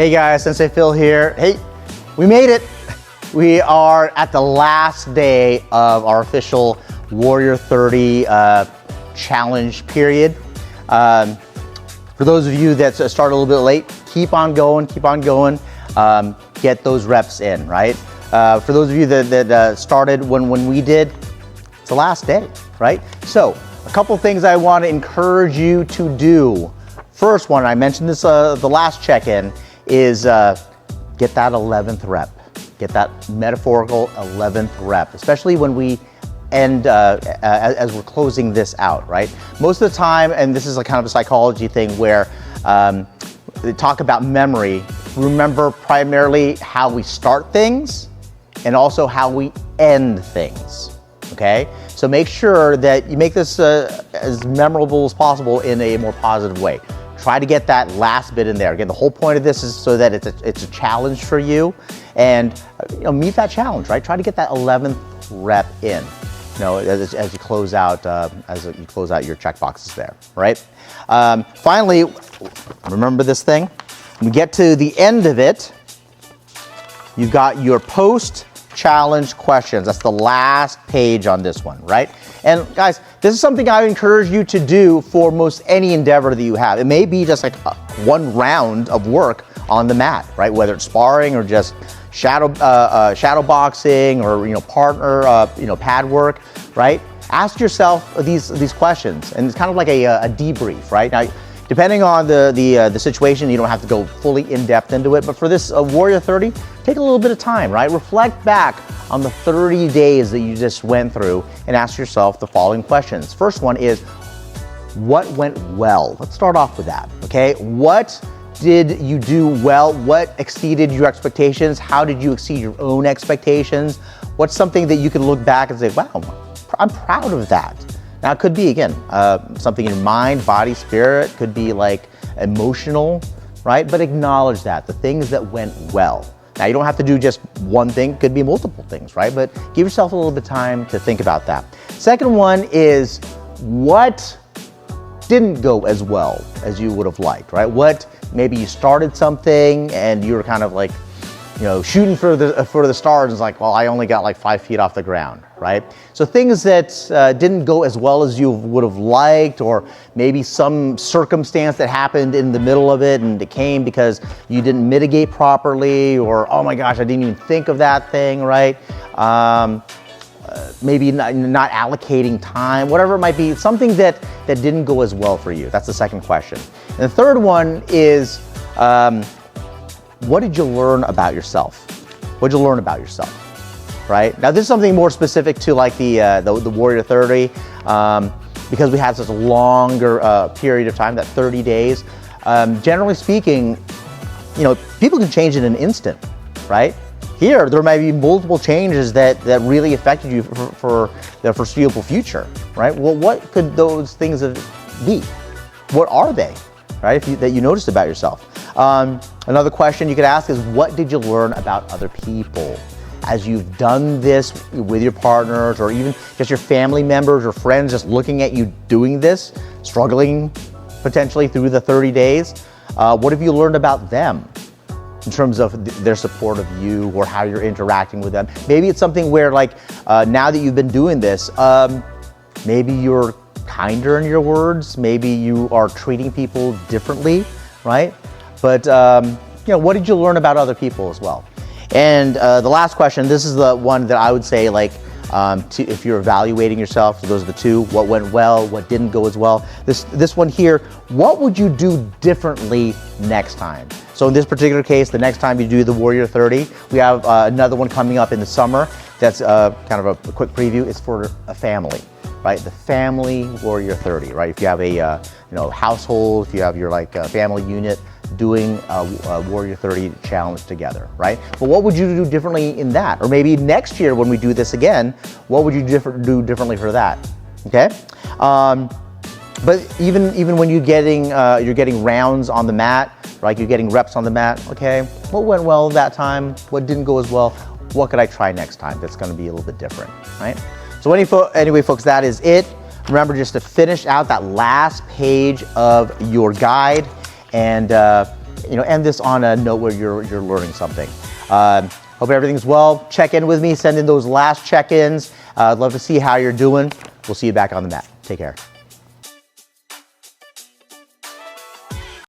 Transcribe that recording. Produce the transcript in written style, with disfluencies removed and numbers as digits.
Hey guys, Sensei Phil here. Hey, we made it. We are at the last day of our official Warrior 30 challenge period. For those of you that started a little bit late, keep on going, get those reps in, right? For those of you that started when we did, it's the last day, right? So a couple things I want to encourage you to do. First one, I mentioned this the last check-in, is get that 11th rep. Get that metaphorical 11th rep, especially when we end as we're closing this out, right? Most of the time, and this is a kind of a psychology thing where they talk about memory, remember primarily how we start things and also how we end things, okay? So make sure that you make this as memorable as possible in a more positive way. Try to get that last bit in there. Again, the whole point of this is so that it's a challenge for you, and meet that challenge, right? Try to get that 11th rep in, as you close out your check boxes there, right? Finally, remember this thing. When we get to the end of it, you've got your post-challenge questions. That's the last page on this one, right? And guys, this is something I encourage you to do for most any endeavor that you have. It may be just like one round of work on the mat, right? Whether it's sparring or just shadow boxing or partner pad work, right? Ask yourself these questions, and it's kind of like a debrief, right? Now, depending on the situation, you don't have to go fully in depth into it. But for this Warrior 30, take a little bit of time, right? Reflect back on the 30 days that you just went through and ask yourself the following questions. First one is, what went well? Let's start off with that, okay? What did you do well? What exceeded your expectations? How did you exceed your own expectations? What's something that you can look back and say, wow, I'm proud of that? Now, it could be, again, something in your mind, body, spirit, could be like emotional, right? But acknowledge that, the things that went well. Now, you don't have to do just one thing, it could be multiple things, right? But give yourself a little bit of time to think about that. Second one is, what didn't go as well as you would have liked, right? What, maybe you started something and you were kind of like, shooting for the stars, and it's like, well, I only got like 5 feet off the ground, right? So things that didn't go as well as you would have liked, or maybe some circumstance that happened in the middle of it and it came because you didn't mitigate properly, or, oh my gosh, I didn't even think of that thing, right? Maybe not allocating time, whatever it might be, something that didn't go as well for you. That's the second question. And the third one is, what did you learn about yourself? What did you learn about yourself, right? Now, this is something more specific to like the Warrior 30, because we had such a longer period of time, that 30 days. Generally speaking, people can change in an instant, right? Here, there might be multiple changes that really affected you for the foreseeable future, right? Well, what could those things be? What are they, right? That you noticed about yourself. Another question you could ask is, what did you learn about other people? As you've done this with your partners, or even just your family members or friends, just looking at you doing this, struggling potentially through the 30 days, what have you learned about them in terms of their support of you or how you're interacting with them? Maybe it's something where, like, now that you've been doing this, maybe you're kinder in your words, maybe you are treating people differently, right? But what did you learn about other people as well? And the last question, this is the one that I would say, like, if you're evaluating yourself, so those are the two: what went well, what didn't go as well. This one here, what would you do differently next time? So in this particular case, the next time you do the Warrior 30, we have another one coming up in the summer. That's kind of a quick preview. It's for a family, right? The family Warrior 30, right? If you have a household, if you have your family unit doing a Warrior 30 challenge together, right? But what would you do differently in that? Or maybe next year when we do this again, what would you do differently for that? Okay. But even when you're getting rounds on the mat, right? You're getting reps on the mat. Okay. What went well that time? What didn't go as well? What could I try next time that's going to be a little bit different, right? So anyway, folks, that is it. Remember just to finish out that last page of your guide, and end this on a note where you're learning something. Hope everything's well. Check in with me, send in those last check-ins. I'd love to see how you're doing. We'll see you back on the mat. Take care.